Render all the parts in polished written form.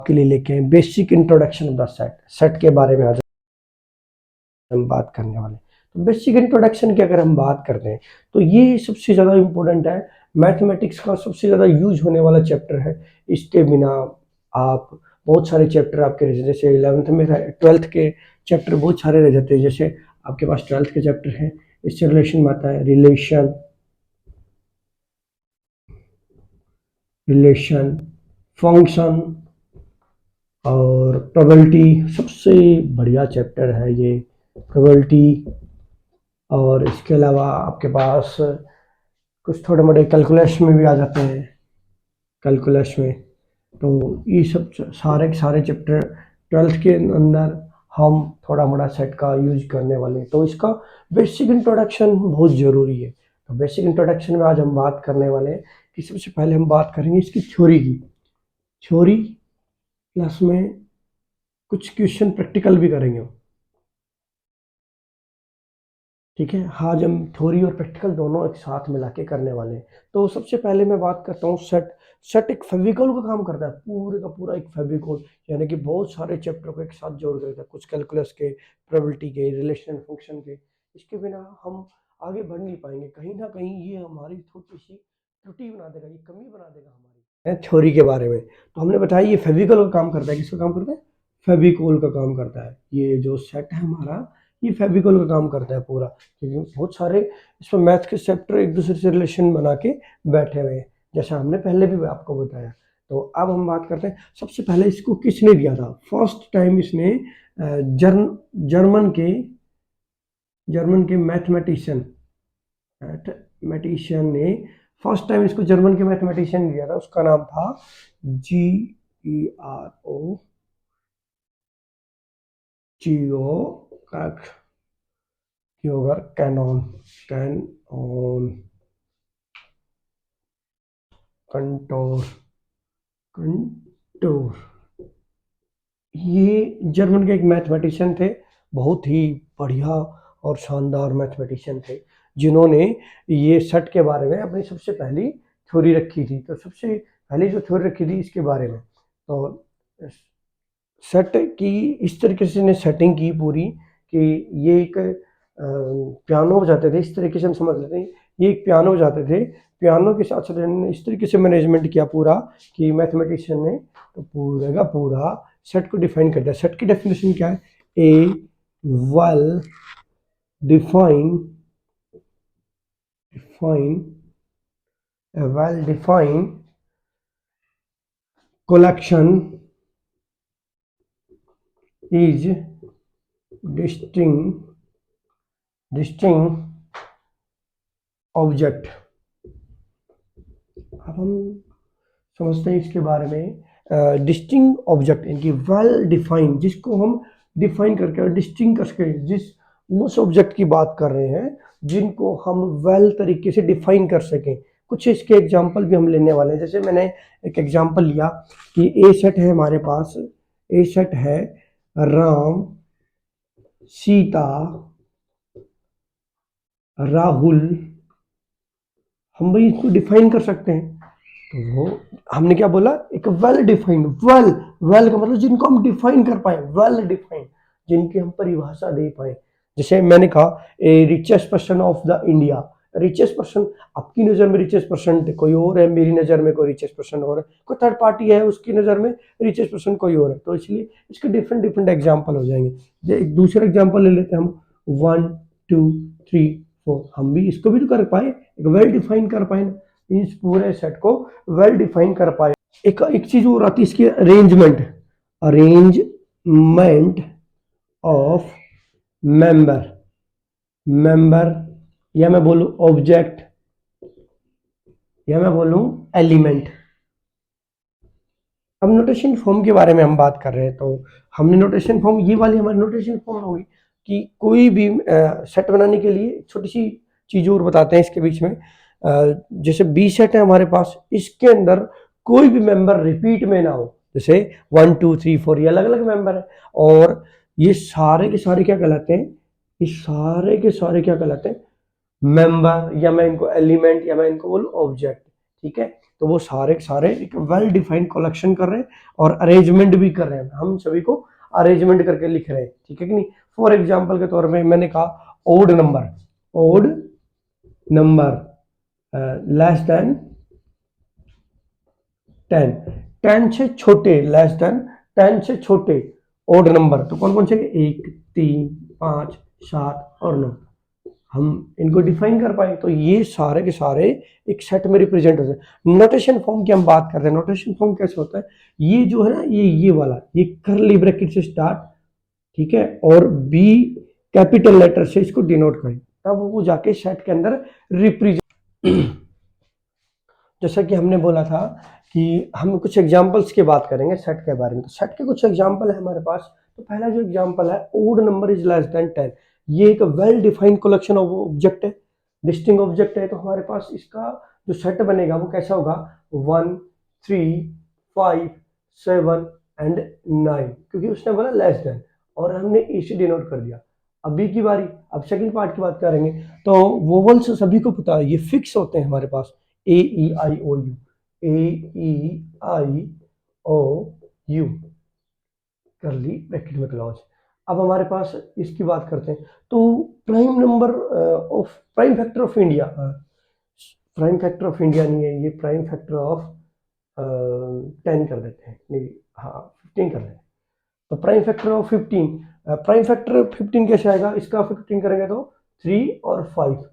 के लिए लेके आए basic introduction of the set. Set के बारे में आज हम बात करने वाले हैं। तो बेसिक इंट्रोडक्शन की अगर हम बात करते हैं तो ये सबसे ज़्यादा इम्पोर्टेंट है, मैथमेटिक्स का सबसे ज़्यादा यूज होने वाला चैप्टर है। इसके बिना आप बहुत सारे चैप्टर आपके रह, जैसे 11th में 12th के चैप्टर बहुत सारे रह जाते हैं। जैसे आपके पास 12th के चैप्टर हैं, इससे रिलेशन में आता है रिलेशन, फंक्शन और प्रोबेबिलिटी। सबसे बढ़िया चैप्टर है ये प्रोबेबिलिटी। और इसके अलावा आपके पास कुछ थोड़े मोटे कैलकुलस में भी आ जाते हैं, कैलकुलस में। तो ये सब सारे के सारे चैप्टर 12th के अंदर हम थोड़ा मोड़ा सेट का यूज करने वाले हैं। तो इसका बेसिक इंट्रोडक्शन बहुत ज़रूरी है। तो बेसिक इंट्रोडक्शन में आज हम बात करने वाले हैं कि सबसे पहले हम बात करेंगे इसकी थ्योरी की। थ्योरी प्लस में कुछ क्वेश्चन प्रैक्टिकल भी करेंगे, ठीक है। आज हम थ्योरी और प्रैक्टिकल दोनों एक साथ मिला के करने वाले हैं। तो सबसे पहले मैं बात करता हूँ सेट। सेट एक फेविकोल का काम करता है, पूरे का पूरा एक फेविकोल, यानी कि बहुत सारे चैप्टर को एक साथ जोड़ के रखता है, कुछ कैलकुलस के, प्रोबेबिलिटी के, रिलेशन फंक्शन के। इसके बिना हम आगे बढ़ नहीं पाएंगे। कहीं ना कहीं ये हमारी छोटी सी त्रुटि बना देगा, ये कमी बना देगा हमारी थ्योरी के बारे में। तो हमने बताया ये फेविकोल का काम करता है। किसका काम करता है? फेविकोल का काम करता है। ये जो सेट है हमारा, ये फेविकोल का काम करता है पूरा, क्योंकि बहुत सारे इसमें मैथ के चैप्टर एक दूसरे से रिलेशन बना के बैठे हुए हैं, जैसा हमने पहले भी आपको बताया। तो अब हम बात करते हैं सबसे पहले इसको किसने दिया था। फर्स्ट टाइम इसने जर्मन के मैथमेटिशियन ने फर्स्ट टाइम इसको जर्मन के मैथमेटिशियन ने दिया था। उसका नाम था Georg कंटोर। ये जर्मन के एक मैथमेटिशियन थे, बहुत ही बढ़िया और शानदार मैथमेटिशियन थे, जिन्होंने ये सेट के बारे में अपनी सबसे पहली थ्योरी रखी थी। तो सबसे पहली जो थ्योरी रखी थी इसके बारे में, तो सेट की इस तरीके से ने सेटिंग की पूरी कि ये एक पियानो बजाते थे। इस तरीके से हम समझ लेते हैं, ये एक पियानो बजाते थे। पियानो के साथ साथ इन्होंने इस तरीके से मैनेजमेंट किया पूरा कि मैथमेटिशियन ने तो पूरे का पूरा सेट को डिफाइन कर दिया। सेट की डेफिनेशन क्या है? A well defined collection is distinct object. अब हम समझते हैं इसके बारे में। डिस्टिंक्ट ऑब्जेक्ट इनकी वेल डिफाइंड, जिसको हम डिफाइन करके डिस्टिंक्ट करके जिस उस ऑब्जेक्ट की बात कर रहे हैं जिनको हम वेल तरीके से डिफाइन कर सकें। कुछ इसके एग्जांपल भी हम लेने वाले हैं। जैसे मैंने एक एग्जांपल लिया कि ए सेट है हमारे पास, ए सेट है राम, सीता, राहुल। हम भाई इसको डिफाइन कर सकते हैं। तो वो हमने क्या बोला? एक वेल डिफाइंड। वेल का मतलब जिनको हम डिफाइन कर पाए, वेल डिफाइंड, जिनकी हम परिभाषा दे पाए। जैसे मैंने कहा a richest person of the India. Richest person, आपकी नज़र में रिचेस्ट पर्सन कोई और है, मेरी नज़र में कोई रिचेस्ट पर्सन और है, कोई थर्ड पार्टी है उसकी नज़र में रिचेस्ट पर्सन कोई और है। तो इसलिए इसके डिफरेंट डिफरेंट एग्जाम्पल हो जाएंगे। एक दूसरा एग्जाम्पल ले लेते हैं हम, 1 2 3 4। हम भी इसको भी तो कर पाए, एक वेल डिफाइन कर पाए, इस पूरे सेट को वेल डिफाइन कर पाए। एक चीज और आती है इसकी, अरेंजमेंट ऑफ मेंबर, या मैं बोलूं ऑब्जेक्ट, या मैं बोलूं एलिमेंट। अब नोटेशन फॉर्म के बारे में हम बात कर रहे हैं। तो हमने नोटेशन फॉर्म, ये वाली हमारी नोटेशन फॉर्म होगी कि कोई भी सेट बनाने के लिए छोटी सी चीज और बताते हैं इसके बीच में। जैसे बी सेट है हमारे पास, इसके अंदर कोई भी मेंबर रिपीट में ना हो। जैसे 1 2 3 4 ये अलग अलग मेंबर है, और ये सारे के सारे क्या कहलाते हैं? ये सारे के सारे क्या कहलाते हैं? मेंबर, या मैं इनको एलिमेंट, या मैं इनको बोलूं ऑब्जेक्ट, ठीक है। तो वो सारे के सारे एक वेल डिफाइंड कलेक्शन कर रहे हैं और अरेंजमेंट भी कर रहे हैं, हम सभी को अरेंजमेंट करके लिख रहे हैं, ठीक है कि नहीं। फॉर एग्जाम्पल के तौर में मैंने कहा ओड नंबर लेस देन 10, 10 से छोटे, लेस देन 10 से छोटे ओड नंबर तो कौन कौन से, 1, 3, 5, 7 और 9, हम इनको डिफाइन कर पाए। तो ये सारे के सारे एक सेट में रिप्रेजेंट होते हैं। नोटेशन फॉर्म की हम बात कर रहे हैं, नोटेशन फॉर्म कैसे होता है, ये जो है ना, ये वाला, ये कर्ली ब्रैकेट से स्टार्ट, ठीक है, और बी कैपिटल लेटर से इसको डिनोट करें, तब वो जाके सेट के अंदर रिप्रेजेंट जैसा कि हमने बोला था कि हम कुछ एग्जांपल्स की बात करेंगे सेट के बारे में। तो सेट के कुछ एग्जांपल है हमारे पास। तो पहला जो एग्जांपल है, odd number is less than 10, ये एक well defined collection of object है, डिस्टिंक्ट ऑब्जेक्ट है। तो हमारे पास इसका जो सेट बनेगा वो कैसा होगा, 1, 3, 5, 7 एंड 9, क्योंकि उसने बोला लेस देन और हमने ए से डिनोट कर दिया। अब बी की बारी, अब सेकंड पार्ट की बात करेंगे। तो वोवल्स सभी को पता है, ये फिक्स होते हैं हमारे पास, A E I O U, A E I O U, curly bracket में क्लॉज। अब हमारे पास इसकी बात करते हैं। तो prime number of prime factor of India, prime factor of India नहीं है ये, प्राइम फैक्टर ऑफ 10 कर देते हैं, नहीं हाँ 15 कर देते हैं। तो prime factor of 15, prime factor 15 कैसे आएगा, इसका 15 करेंगे तो 3 और 5,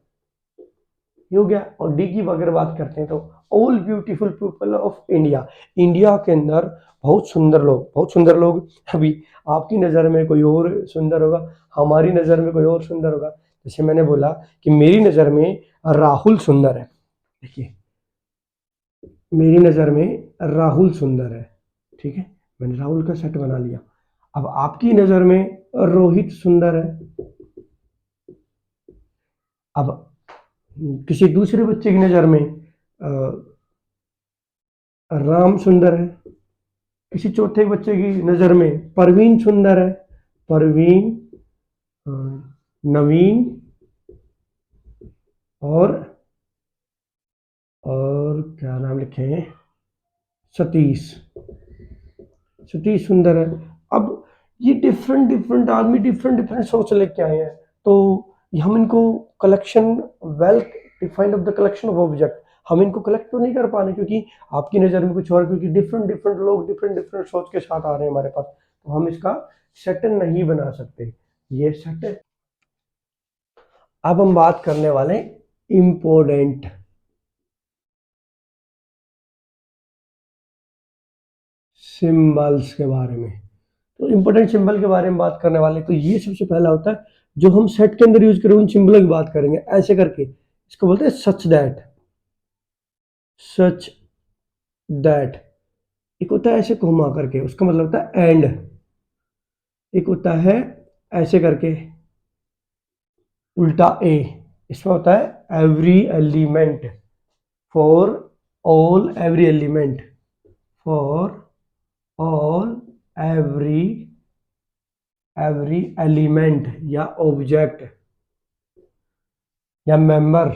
ये हो गया। और डी की अगर बात करते हैं तो all beautiful people of India, India के अंदर बहुत सुंदर लोग, बहुत सुंदर लोग। अभी आपकी नज़र में कोई और सुंदर होगा, हमारी नज़र में कोई और सुंदर होगा। जैसे मैंने बोला कि मेरी नज़र में राहुल सुंदर है, देखिए मेरी नज़र में राहुल सुंदर है, ठीक है, मैंने राहुल का सेट बना लिया। अब आपकी नज़र में रोहित सुंदर है, अब किसी दूसरे बच्चे की नज़र में राम सुंदर है, किसी चौथे बच्चे की नज़र में परवीन सुंदर है, परवीन, नवीन और क्या नाम लिखे हैं, सतीश, सतीश सुंदर है। अब ये डिफरेंट डिफरेंट आदमी डिफरेंट डिफरेंट सोच लेके आए हैं, तो हम इनको collection, well defined of the collection of object, हम इनको कलेक्ट तो नहीं कर पा रहे क्योंकि आपकी नज़र में कुछ और, क्योंकि डिफरेंट डिफरेंट लोग डिफरेंट डिफरेंट सोच के साथ आ रहे हैं हमारे पास, तो हम इसका सेट नहीं बना सकते, ये सेट है। अब हम बात करने वाले इम्पोर्टेंट सिंबल्स के बारे में। तो इंपॉर्टेंट सिंबल के बारे में बात करने वाले, तो ये सबसे पहला होता है जो हम सेट के अंदर यूज करें, उन सिंबलों की बात करेंगे ऐसे करके, इसको बोलते हैं सच दैट, सच दैट। एक होता है ऐसे घुमा करके, उसका मतलब होता है एंड। एक होता है ऐसे करके उल्टा ए, इसमें होता है every element, for all every element, for all every element या ऑब्जेक्ट या मेंबर।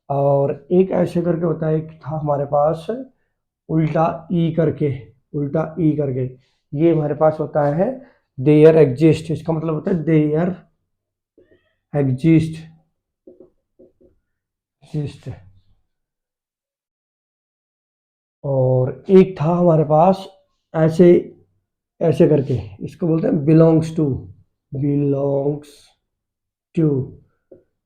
और एक ऐसे करके होता है, एक था हमारे पास उल्टा ई करके, उल्टा ई करके, ये हमारे पास होता है देयर एग्जिस्ट, इसका मतलब होता है देयर एग्जिस्ट, एग्जिस्ट। और एक था हमारे पास ऐसे, ऐसे करके, इसको बोलते हैं बिलोंग्स टू, बिलोंग्स टू।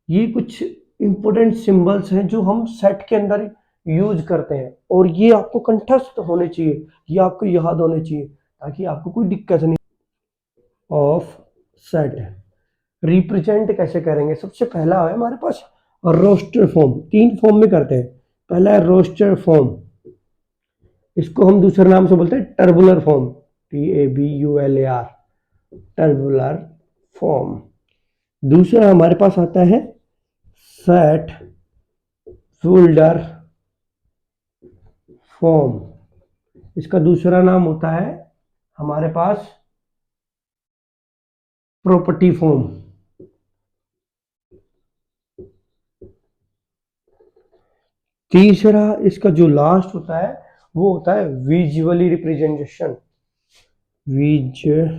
ये कुछ इंपॉर्टेंट सिंबल्स हैं जो हम सेट के अंदर यूज करते हैं, और ये आपको कंठस्थ होने चाहिए, ये आपको याद होने चाहिए ताकि आपको कोई दिक्कत नहीं। ऑफ सेट रिप्रेजेंट कैसे करेंगे, सबसे पहला है हमारे पास रोस्टर फॉर्म, 3 फॉर्म में करते हैं। पहला है रोस्टर फॉर्म, इसको हम दूसरे नाम से बोलते हैं टर्बुलर फॉर्म, TABULAR, टर्बुलर फॉर्म। दूसरा हमारे पास आता है सेट फोल्डर फॉर्म, इसका दूसरा नाम होता है हमारे पास प्रॉपर्टी फॉर्म। तीसरा इसका जो लास्ट होता है वो होता है विजुअली रिप्रेजेंटेशन। विजुअल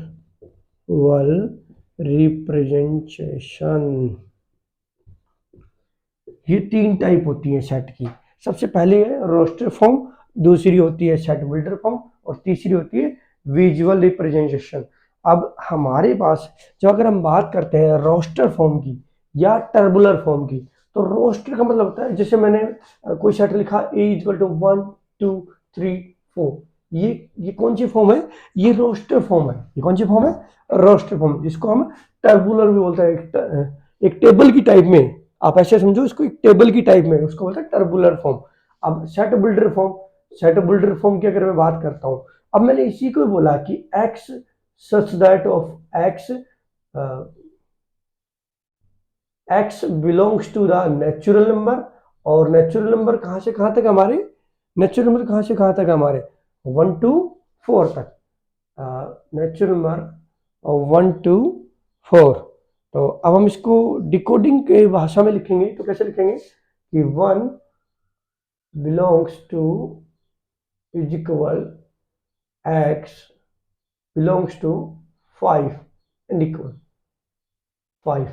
रिप्रेजेंटेशन, ये तीन टाइप होती है सेट की। सबसे पहले है रोस्टर फॉर्म, दूसरी होती है सेट बिल्डर फॉर्म और तीसरी होती है विजुअल रिप्रेजेंटेशन। अब हमारे पास जब अगर हम बात करते हैं रोस्टर फॉर्म की या टर्बुलर फॉर्म की, तो रोस्टर का मतलब होता है जैसे मैंने कोई सेट लिखा ए इक्वल टू 1 2 3 4, ये कौन सी फॉर्म है? ये रोस्टर फॉर्म है। ये कौन सी फॉर्म है? रोस्टर फॉर्म, जिसको हम टर्बुलर भी बोलते हैं। एक टेबल की टाइप में, आप ऐसे समझो इसको, एक टेबल की टाइप में, उसको बोलते हैं टर्बुलर फॉर्म। अब सेट बिल्डर फॉर्म की अगर मैं बात करता हूं, अब मैंने इसी को बोला कि x such that of x belongs to the natural number. और नेचुरल नंबर कहां से कहां तक हमारे? नेचुरल नंबर कहां से कहां तक हमारे? 1 to 4 तक। Natural number 1 to 4। तो अब हम इसको डिकोडिंग के भाषा में लिखेंगे तो कैसे लिखेंगे कि 1 belongs to is equal x belongs to 5 and equal 5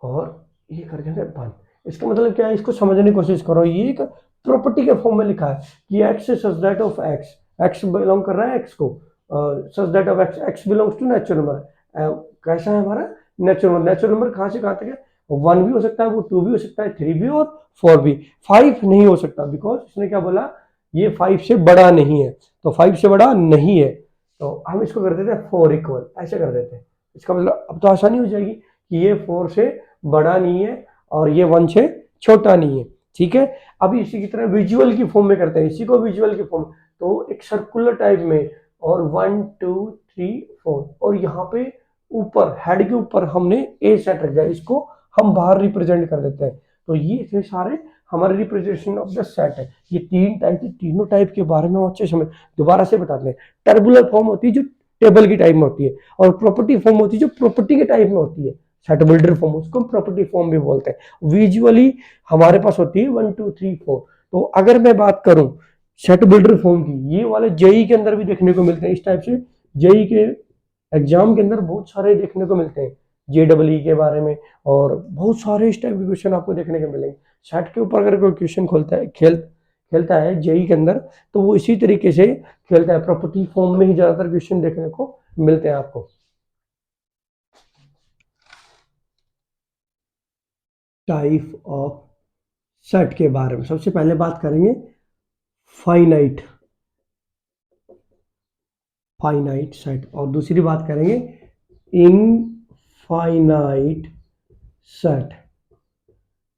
और ये कर देंगे 1। इसका मतलब क्या है? इसको समझने की कोशिश करो। ये एक प्रॉपर्टी के फॉर्म में लिखा है कि x such that of x belong कर रहा है x को, such that of x belongs to natural number. कैसा है हमारा नेचुरल नंबर? नेचुरल नंबर कहां से कहां तक है? 1 भी हो सकता है, वो 2 भी हो सकता है, 3 भी और 4 भी। 5 नहीं हो सकता, बिकॉज इसने क्या बोला, ये 5 से बड़ा नहीं है। तो 5 से बड़ा नहीं है, तो हम इसको कर देते हैं 4 इक्वल, ऐसे कर देते हैं। इसका मतलब अब तो आसानी हो जाएगी कि ये 4 से बड़ा नहीं है और ये 1 से छोटा नहीं है। ठीक है, अब इसी की तरह विजुअल की फॉर्म में करते हैं, इसी को विजुअल की फॉर्म। तो एक सर्कुलर टाइप में, और 1 2 3 4, और यहाँ पे ऊपर हेड के ऊपर हमने ए सेट रख दिया, इसको हम बाहर रिप्रेजेंट कर देते हैं। तो ये सारे हमारे रिप्रेजेंटेशन ऑफ द सेट है। ये तीन टाइप, तीनों टाइप के बारे में हम अच्छे समझ दोबारा से बताते हैं। टर्बुलर फॉर्म होती है जो टेबल की टाइप में होती है, और प्रॉपर्टी फॉर्म होती है जो प्रॉपर्टी के टाइप में होती है। सेट बिल्डर फॉर्म, उसको प्रॉपर्टी फॉर्म भी बोलते हैं। विजुअली हमारे पास होती है 1 2 3 4। तो अगर मैं बात करूं सेट बिल्डर फॉर्म की, ये वाले जेई के अंदर भी देखने को मिलते हैं इस टाइप से। जेई के एग्जाम के अंदर बहुत सारे देखने को मिलते हैं, JEE के बारे में, और बहुत सारे इस टाइप के क्वेश्चन आपको देखने को मिलेंगे। सेट के ऊपर अगर कोई क्वेश्चन खोलता है खेलता है जेई के अंदर, तो वो इसी तरीके से खेलता है, प्रॉपर्टी फॉर्म में ही ज्यादातर क्वेश्चन देखने को मिलते हैं आपको। टाइप ऑफ सेट के बारे में सबसे पहले बात करेंगे फाइनाइट सेट, और दूसरी बात करेंगे इनफाइनाइट सेट।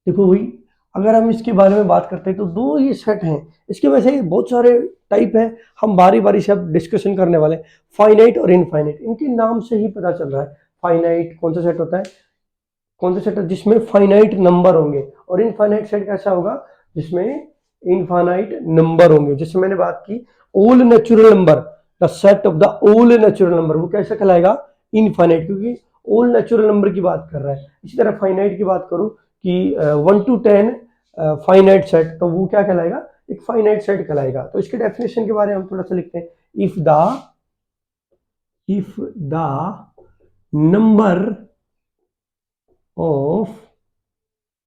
देखो भाई, अगर हम इसके बारे में बात करते हैं तो दो ये सेट हैं, इसके वैसे बहुत सारे टाइप हैं, हम बारी बारी से अब डिस्कशन करने वाले हैं। फाइनाइट और इनफाइनाइट, इनके नाम से ही पता चल रहा है। फाइनाइट कौन सा सेट होता है? कौन सा सेट है जिसमें फाइनाइट नंबर होंगे, और इनफाइनाइट सेट कैसा होगा? जिसमें इनफाइनाइट नंबर होंगे। जैसे मैंने बात की all natural number, the set of the all natural number, वो कैसा कहलाएगा? इनफाइनाइट, क्योंकि ऑल नेचुरल नंबर की बात कर रहा है। इसी तरह फाइनाइट की बात करूं कि 1 to 10 फाइनाइट सेट, तो वो क्या कहलाएगा? एक फाइनाइट सेट कहलाएगा। तो इसके डेफिनेशन के बारे में हम थोड़ा सा लिखते हैं। If the number of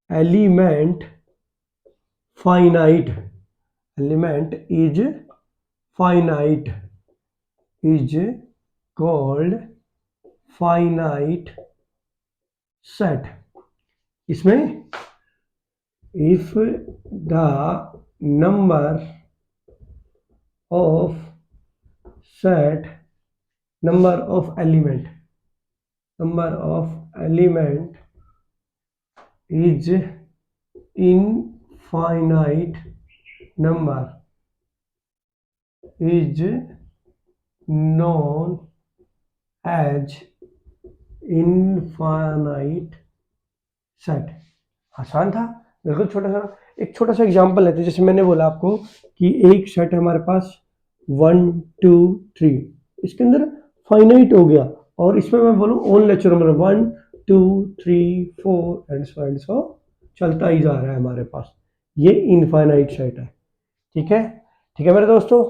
element finite is called finite set। इसमें if the number of element is infinite number is known as infinite set। आसान था, बिल्कुल छोटा सा। एक छोटा सा एग्जांपल लेते हैं। जैसे मैंने बोला आपको कि एक सेट है हमारे पास 1 2 3, इसके अंदर फाइनाइट हो गया, और इसमें मैं बोलूं all natural number 1 2 3 4 and so चलता ही जा रहा है हमारे पास। ये इनफाइनाइट सेट है। ठीक है, ठीक है मेरे दोस्तों,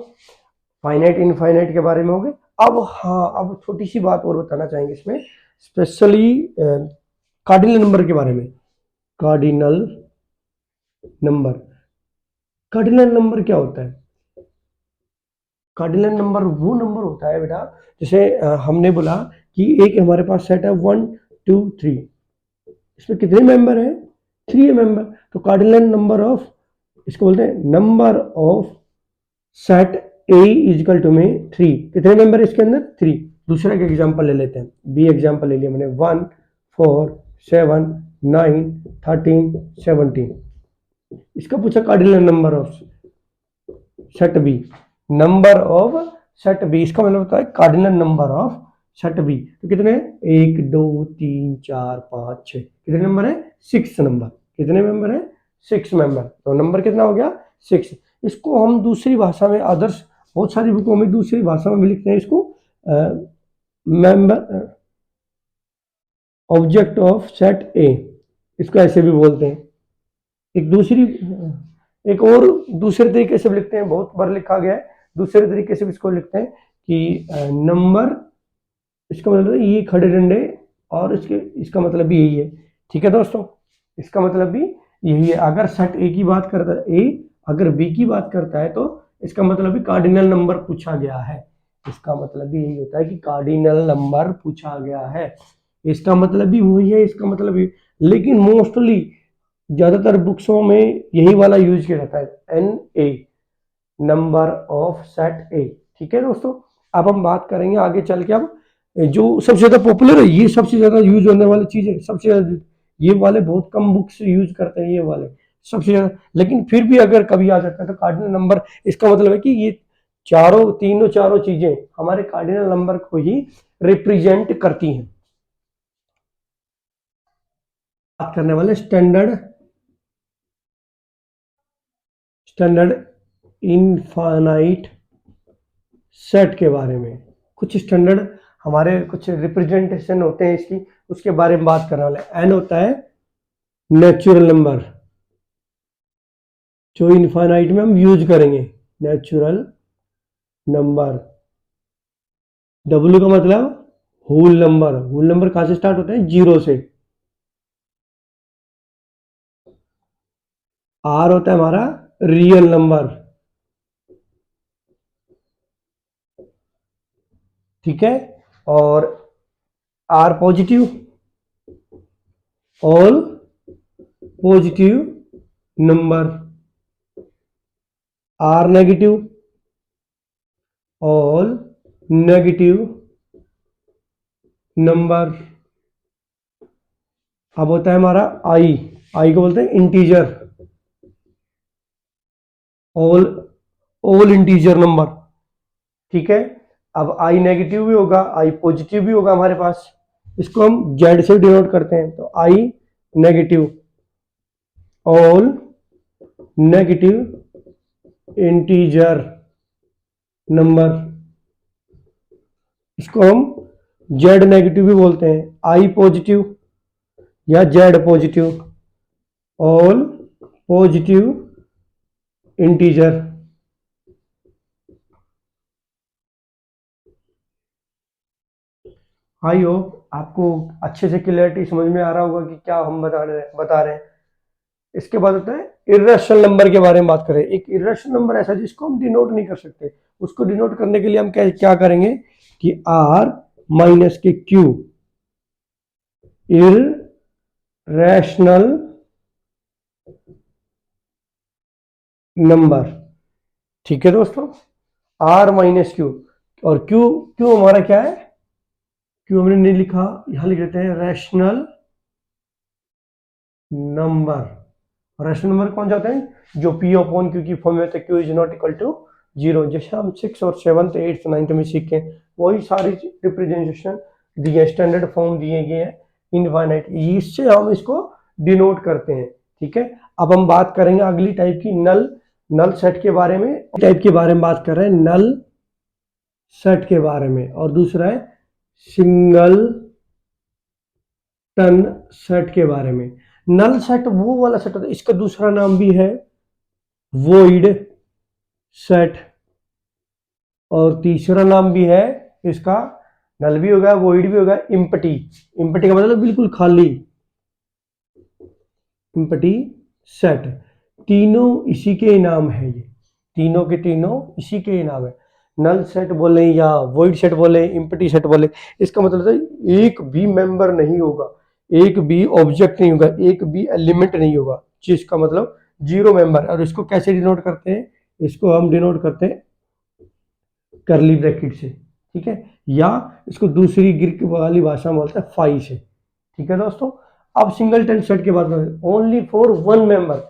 फाइनाइट इनफाइनाइट के बारे में हो गए। अब हाँ, अब छोटी सी बात और बताना चाहेंगे इसमें, स्पेशली कार्डिनल नंबर के बारे में। कार्डिनल नंबर, कार्डिनल नंबर क्या होता है? कार्डिनल नंबर वो नंबर होता है बेटा, जैसे हमने बोला कि एक हमारे पास सेट है 1 2 3, इसमें कितने मेंबर हैं? 3 मेंबर। तो कार्डिनल नंबर ऑफ, इसको बोलते हैं number of set A equal to में 3। कितने मेंबर है इसके अंदर? 3। दूसरा एक एग्जांपल ले लेते हैं, बी एग्जांपल ले लिया मैंने, 1 4 7 9 13 17। इसका पूछा cardinal number of set B, number of set B, इसका मतलब होता है cardinal number of set B. तो कितने? 1 2 3 4 5 6, कितने नंबर है? 6 नंबर। कितने मेंबर है? 6 मेंबर। तो नंबर कितना हो गया? 6। इसको हम दूसरी भाषा में, आदर्श बहुत सारी बुकों में दूसरी भाषा में भी लिखते हैं इसको, मेंबर ऑब्जेक्ट ऑफ सेट ए, इसको ऐसे भी बोलते हैं। एक दूसरी, एक और दूसरे तरीके से भी लिखते हैं, बहुत बार लिखा गया है, दूसरे तरीके से भी इसको लिखते हैं कि नंबर, इसका मतलब है ये खड़े डंडे, और इसके, इसका मतलब भी यही है। ठीक है दोस्तों, इसका मतलब भी यही है। अगर सेट ए की बात करता है, ए अगर बी की बात करता है, तो इसका मतलब भी कार्डिनल नंबर पूछा गया है। इसका मतलब भी यही होता है कि कार्डिनल नंबर पूछा गया है, इसका मतलब भी वही है, इसका मतलब भी। लेकिन मोस्टली ज्यादातर बुक्सों में यही वाला यूज किया जाता है, n A, number of set A. ठीक है दोस्तों, अब हम बात करेंगे आगे चल के, अब जो सबसे ज्यादा पॉपुलर है, ये सबसे ज्यादा यूज होने वाली चीज है, सबसे ज्यादा ये वाले बहुत कम बुक्स यूज करते हैं ये वाले, सबसे ज्यादा। लेकिन फिर भी अगर कभी आ जाता है तो कार्डिनल नंबर, इसका मतलब है कि ये चारों, तीनों चारों चीजें हमारे कार्डिनल नंबर को ही रिप्रेजेंट करती हैं। बात करने वाले स्टैंडर्ड, स्टैंडर्ड इनफाइनाइट सेट के बारे में। कुछ स्टैंडर्ड हमारे कुछ रिप्रेजेंटेशन होते हैं इसकी, उसके बारे में बात करने वाले। एन होता है नेचुरल नंबर, जो इनफाइनाइट में हम यूज करेंगे, नेचुरल नंबर। डब्ल्यू का मतलब होल नंबर, होल नंबर कहां से स्टार्ट होता है? 0 से। आर होता है हमारा रियल नंबर, ठीक है। और R positive, all positive number. R negative, all negative number. अब होता है हमारा आई, आई को बोलते हैं integer, all all integer number. ठीक है, अब आई नेगेटिव भी होगा, आई पॉजिटिव भी होगा हमारे पास, इसको हम जेड से डिनोट करते हैं। तो I negative, all negative integer number, इसको हम जेड नेगेटिव भी बोलते हैं। आई पॉजिटिव या Z positive, all positive integer. I hope आपको अच्छे से क्लियरिटी समझ में आ रहा होगा कि क्या हम बता रहे हैं। इसके बाद होता है इर्रेशनल नंबर के बारे में बात करें। एक इर्रेशनल नंबर ऐसा जिसको हम डिनोट नहीं कर सकते, उसको डिनोट करने के लिए हम क्या करेंगे कि आर माइनस के क्यू, इर्रेशनल नंबर। ठीक है दोस्तों, आर माइनस क्यू, और क्यू, क्यू हमारा क्या है? क्यू हमने नहीं लिखा, यहां लिख देते हैं रैशनल नंबर। रैशनल नंबर कौन जाते हैं? जो पी अपॉन क्यू की फॉर्म में होता है, Q is not equal to 0, जैसे हम 6 और 7th 8th 9th में सीखे, वही सारी रिप्रेजेंटेशन दिए, स्टैंडर्ड फॉर्म दिए गए हैं इनफाइनाइट, इससे हम इसको डिनोट करते हैं। ठीक है, अब हम बात करेंगे अगली टाइप की, नल, नल सेट के बारे में, टाइप के बारे में बात कर रहे हैं, नल सेट के बारे में। और दूसरा है सिंगल टन सेट के बारे में। नल सेट वो वाला सेट होता है, इसका दूसरा नाम भी है वॉइड सेट, और तीसरा नाम भी है इसका, नल भी होगा वॉइड भी होगा, इम्पटी। इम्पटी का मतलब बिल्कुल खाली, इम्पटी सेट। तीनों इसी के नाम है, ये तीनों के तीनों इसी के नाम है। नल सेट बोले या वॉइड सेट बोले, इम्पटी सेट बोले, इसका मतलब है एक भी मेंबर नहीं होगा, एक भी ऑब्जेक्ट नहीं होगा, एक भी एलिमेंट नहीं होगा, जिसका मतलब जीरो मेंबर। और इसको कैसे डिनोट करते हैं, इसको हम डिनोट करते हैं करली ब्रैकेट से, ठीक है, या इसको दूसरी ग्रीक वाली भाषा में बोलते हैं फाई से, ठीक है दोस्तों। अब सिंगलटन सेट की बात करें, only for one member,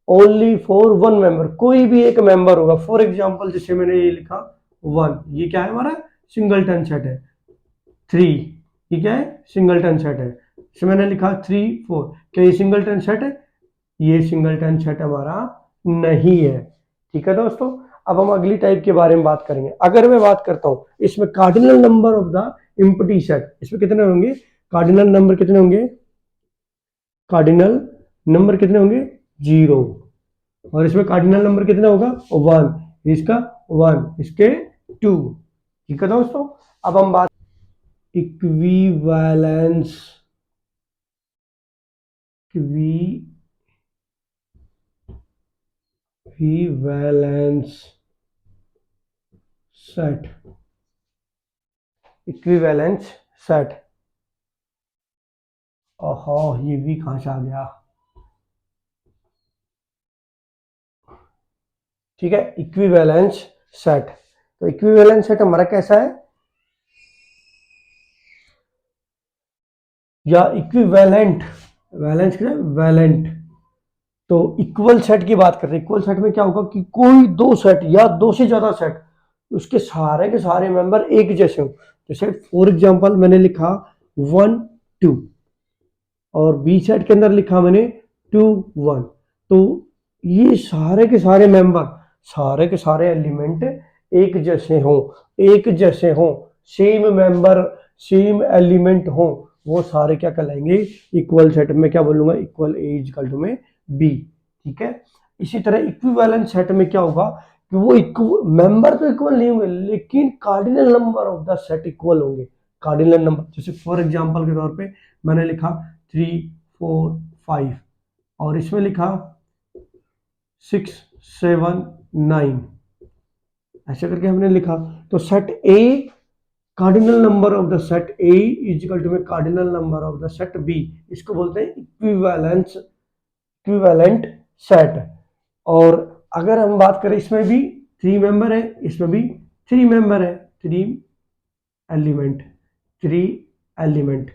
only for one member, कोई भी एक मेंबर होगा। फॉर एग्जांपल जैसे मैंने ये लिखा वन, ये क्या है हमारा सिंगलटन सेट है। थ्री, ये क्या है सिंगलटन सेट है। जैसे मैंने लिखा थ्री फोर, क्या ये सिंगलटन सेट है? ये सिंगलटन सेट हमारा नहीं है, ठीक है दोस्तों। अब हम अगली टाइप के बारे में बात करेंगे। अगर मैं बात करता हूं इसमें cardinal number of the empty set, इसमें कितने होंगे कार्डिनल नंबर, कितने होंगे कार्डिनल नंबर, कितने होंगे जीरो। और इसमें कार्डिनल नंबर कितना होगा वन, इसका वन, इसके टू, ठीक है दोस्तों। अब हम बात equivalence, equivalence set, equivalence set. ओहो, ये भी कहां से आ गया, ठीक है, इक्विवेलेंस सेट। तो इक्विवेलेंस सेट हमारा कैसा है, या इक्विवेलेंट, वैलेंस क्या है वैलेंट। तो इक्वल सेट की बात करते हैं। इक्वल सेट में क्या होगा कि कोई दो सेट या दो से ज्यादा सेट, उसके सारे के सारे मेंबर एक जैसे हो। जैसे फॉर एग्जांपल मैंने लिखा वन टू, और बी सेट के अंदर लिखा मैंने टू वन, तो ये सारे के सारे मेंबर, सारे के सारे एलिमेंट एक जैसे हों, एक जैसे हों, सेम मेंबर सेम एलिमेंट हों, वो सारे क्या कहलाएंगे इक्वल सेट में। क्या बोलूंगा इक्वल ए इक्वल टू में बी, ठीक है। इसी तरह इक्विवेलेंट सेट में क्या होगा कि वो मेंबर तो इक्वल नहीं होंगे, लेकिन cardinal number of the set equal होंगे। कार्डिनल नंबर, जैसे फॉर एग्जांपल के तौर पे मैंने लिखा थ्री फोर फाइव, और इसमें लिखा सिक्स सेवन नाइन, ऐसे करके हमने लिखा। तो set A, cardinal number of the set A is equal to में cardinal number of the set B, इसको बोलते हैं इक्विवेलेंस, इक्विवेलेंट सेट। और अगर हम बात करें इसमें भी थ्री मेंबर है, इसमें भी थ्री मेंबर है, थ्री एलिमेंट, थ्री एलिमेंट,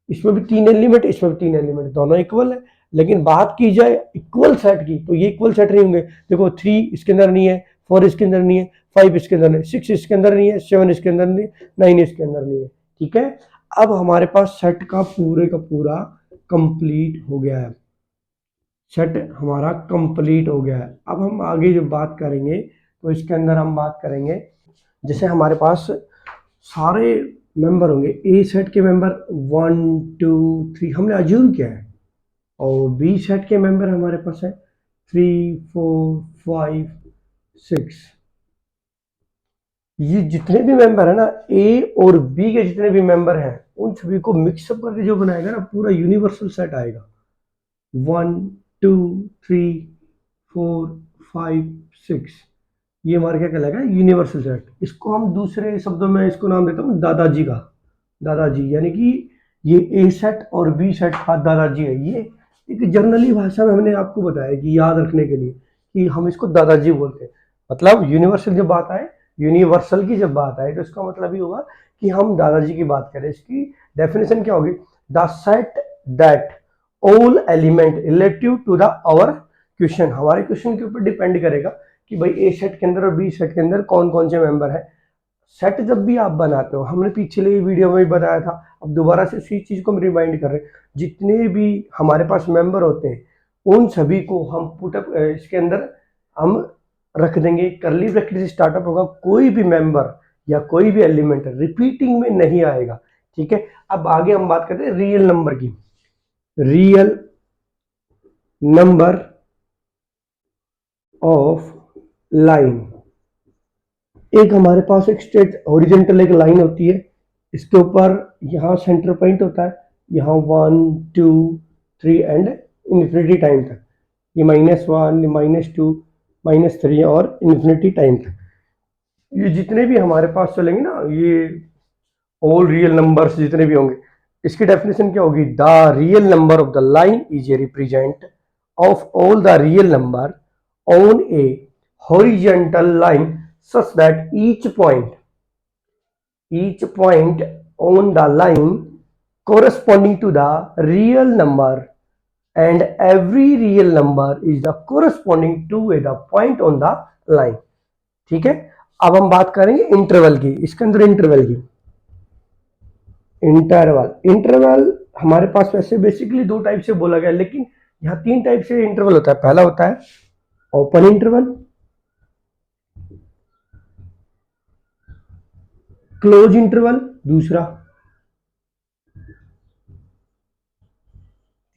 इसमें भी तीन एलिमेंट, इसमें भी तीन एलिमेंट, दोनों इक्वल है। लेकिन बात की जाए इक्वल सेट की, तो ये इक्वल सेट नहीं होंगे। देखो थ्री इसके अंदर नहीं है, फोर इसके अंदर नहीं है, फाइव इसके अंदर नहीं, सिक्स इसके अंदर नहीं है, सेवन इसके अंदर नहीं, नाइन इसके अंदर नहीं है, ठीक है। अब हमारे पास सेट का पूरे का पूरा कंप्लीट हो गया है, सेट हमारा कंप्लीट हो गया है। अब हम आगे जो बात करेंगे तो इसके अंदर हम बात करेंगे, जैसे हमारे पास सारे मेंबर होंगे, ए सेट के मेंबर वन टू थ्री हमने अज्यूम किया है, और बी सेट के मेंबर हमारे पास है थ्री फोर फाइव सिक्स। ये जितने भी मेंबर है ना, ए और बी के जितने भी मेंबर हैं, उन सभी को मिक्सअप करके जो बनाएगा ना, पूरा यूनिवर्सल सेट आएगा। One two three four five six, ये हमारा क्या कहलाएगा यूनिवर्सल सेट। इसको हम दूसरे शब्दों में इसको नाम देता हूँ दादाजी का, दादाजी, यानी कि ये ए सेट और बी सेट का दादाजी है। ये एक जर्नली भाषा में हमने आपको बताया कि याद रखने के लिए कि हम इसको दादाजी बोलते हैं। मतलब यूनिवर्सल जब बात आए, यूनिवर्सल की जब बात आए, तो इसका मतलब ये होगा कि हम दादाजी की बात करें। इसकी डेफिनेशन क्या होगी, the set that all element relative to the our question, हमारे क्वेश्चन के ऊपर डिपेंड करेगा कि भाई ए सेट के अंदर और बी सेट के अंदर कौन कौन से मेंबर है। सेट जब भी आप बनाते हो, हमने पिछले वीडियो में भी बताया था, अब दोबारा से इसी चीज को हम रिमाइंड कर रहे हैं, जितने भी हमारे पास मेंबर होते हैं उन सभी को हम पुटअप इसके अंदर हम रख देंगे, करली ब्रैकेट से स्टार्टअप होगा, कोई भी मेंबर या कोई भी एलिमेंट रिपीटिंग में नहीं आएगा, ठीक है। अब आगे हम बात करते हैं रियल नंबर की। Real number of line. एक हमारे पास एक स्ट्रेट हॉरिजेंटल एक लाइन होती है, इसके ऊपर यहाँ सेंटर पॉइंट होता है, यहाँ 1 2 3 एंड इन्फिनिटी टाइम तक, ये -1 -2 -3 और इन्फिनिटी टाइम तक। ये जितने भी हमारे पास चलेंगे ना, ये ऑल रियल नंबर्स जितने भी होंगे, इसकी डेफिनेशन क्या होगी? The real number of the line is A represent of all the real number on A horizontal line such that each point on the line corresponding to the real number and every real number is the corresponding to the point on the line। ठीक है, अब हम बात करेंगे interval की। इसके अंदर interval की, इंटरवल हमारे पास वैसे बेसिकली दो टाइप से बोला गया, लेकिन यहाँ तीन टाइप से इंटरवल होता है। पहला होता है ओपन इंटरवल, क्लोज इंटरवल दूसरा,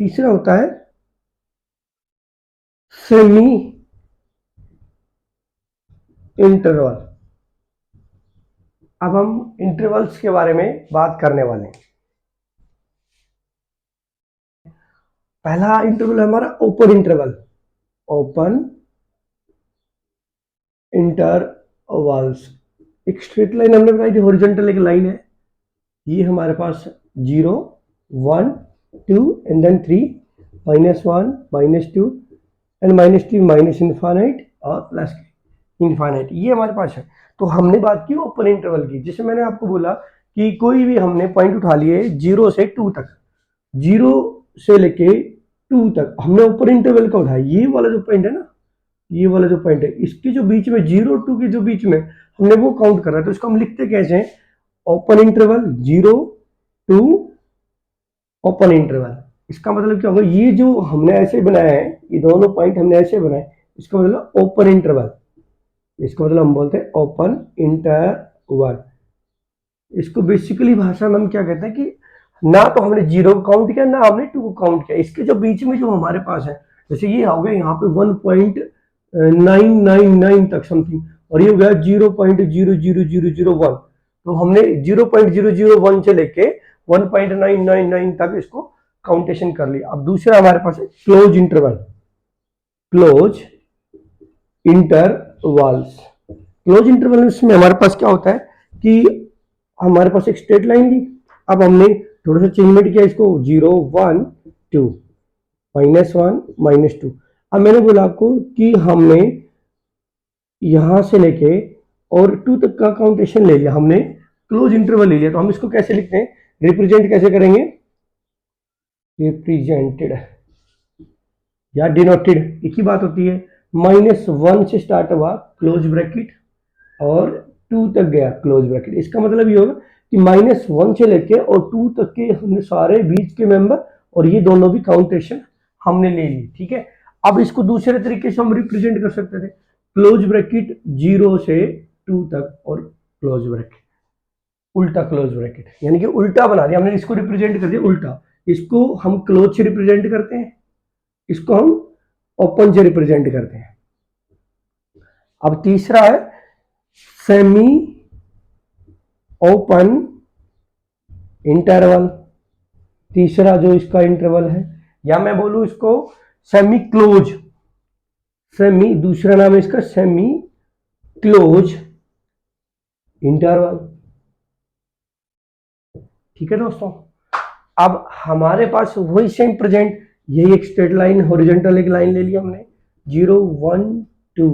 तीसरा होता है सेमी इंटरवल। अब हम इंटरवल्स के बारे में बात करने वाले हैं। पहला इंटरवल है हमारा ओपन इंटरवल। ओपन इंटरवल्स, एक स्ट्रेट लाइन हमने बनाई थी, हॉरिजॉन्टल एक लाइन है, ये हमारे पास 0 1 2 and then 3 -1 -2 and -3 minus infinite और प्लस इनफाइनाइट, ये हमारे पास है। तो हमने बात की ओपन इंटरवल की, जैसे मैंने आपको बोला कि कोई भी हमने पॉइंट उठा लिए 0 से 2 तक, 0 से लेके 2 तक हमने ओपन इंटरवल का उठाया। ये वाला जो पॉइंट है ना, ये वाला जो पॉइंट है, इसके जो बीच में 0 2 के जो बीच में हमने वो काउंट कर रहा है, तो इसको हम लिखते कैसे हैं? Open interval 0 2 open interval. इसका मतलब क्या होगा? ये जो हमने ऐसे बनाया है, ये दोनों पॉइंट हमने ऐसे बनाए, इसका मतलब ओपन इंटरवल, इसका मतलब हम बोलते हैं ओपन इंटरवल। इसको बेसिकली भाषा में हम क्या कहते हैं कि ना तो हमने 0 को काउंट किया, ना हमने 2 को काउंट किया, इसके जो बीच में जो हमारे पास है, जैसे ये हो गया यहाँ पे 1.999 तक समथिंग, और ये हो गया 0.00001, तो हमने 0.001 से लेके 1.999 तक इसको काउंटेशन कर लिया। अब दूसरा हमारे पास है close interval. Close intervals, close interval में हमारे पास क्या होता है कि हमारे पास एक स्ट्रेट लाइन ली, अब हमने थोड़ा सा चेंजमेंट किया, इसको 0 1 2 -1 -2। अब मैंने बोला आपको कि हमने यहां से लेके और 2 तक का काउंटेशन ले लिया, हमने क्लोज इंटरवल ले लिया, तो हम इसको कैसे लिखते हैं? रिप्रेजेंट कैसे करेंगे? रिप्रेजेंटेड या डिनोटेड एक ही बात होती है। -1 से स्टार्ट हुआ क्लोज ब्रैकेट और 2 तक गया क्लोज ब्रैकेट। इसका मतलब ये होगा कि -1 से लेके और 2 तक के हमने सारे बीच के मेंबर और ये दोनों भी काउंटेशन हमने ले ली। ठीक है, अब इसको दूसरे तरीके से हम रिप्रेजेंट कर सकते थे, क्लोज ब्रैकेट 0 से 2 तक और क्लोज ब्रैकेट, उल्टा क्लोज ब्रैकेट, यानी कि उल्टा बना दिया हमने, इसको रिप्रेजेंट कर दिया उल्टा। इसको हम क्लोज से रिप्रेजेंट करते हैं, इसको हम ओपन से रिप्रेजेंट करते हैं। अब तीसरा है सेमी ओपन इंटरवल, तीसरा जो इसका इंटरवल है, या मैं बोलूं इसको सेमी क्लोज, सेमी दूसरा नाम है इसका सेमी क्लोज इंटरवल। ठीक है दोस्तों, अब हमारे पास वही सेम प्रेजेंट, यही एक स्ट्रेट लाइन हॉरिजॉन्टल एक लाइन ले लिया हमने, 0 1 2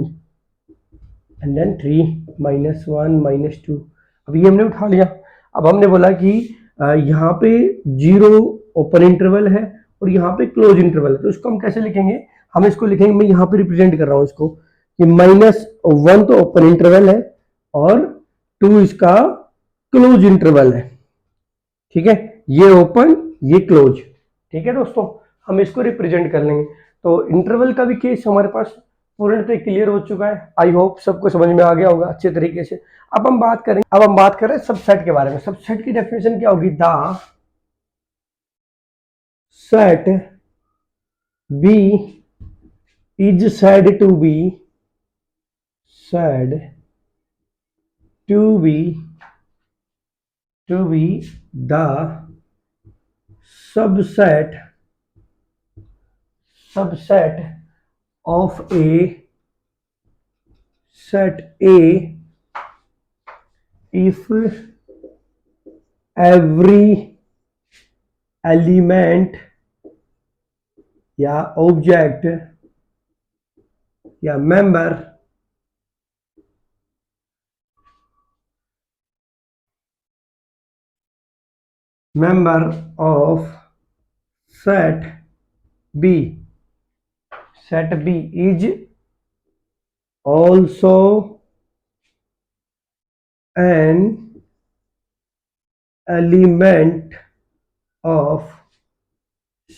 एंड देन 3 -1 -2। अब ये हमने उठा लिया। अब हमने बोला कि यहाँ पे 0 ओपन इंटरवल है और यहाँ पे क्लोज इंटरवल है, तो इसको हम कैसे लिखेंगे? हम इसको लिखेंगे, मैं यहाँ पे रिप्रेजेंट कर रहा हूँ इसको कि -1 तो ओपन इंटरवल है और 2 इसका क्लोज इंटरवल है। ठीक है, ये ओपन ये क्लोज। ठीक है दोस्तों, हम इसको रिप्रेजेंट कर लेंगे। तो इंटरवल का भी केस हमारे पास पूर्णतः क्लियर हो चुका है। आई होप सबको समझ में आ गया होगा अच्छे तरीके से। अब हम बात करें सबसेट के बारे में। सबसेट की डेफिनेशन क्या होगी? The set B is said to be said to be the subset of a set A if every element या ऑब्जेक्ट या member of set B is also an element of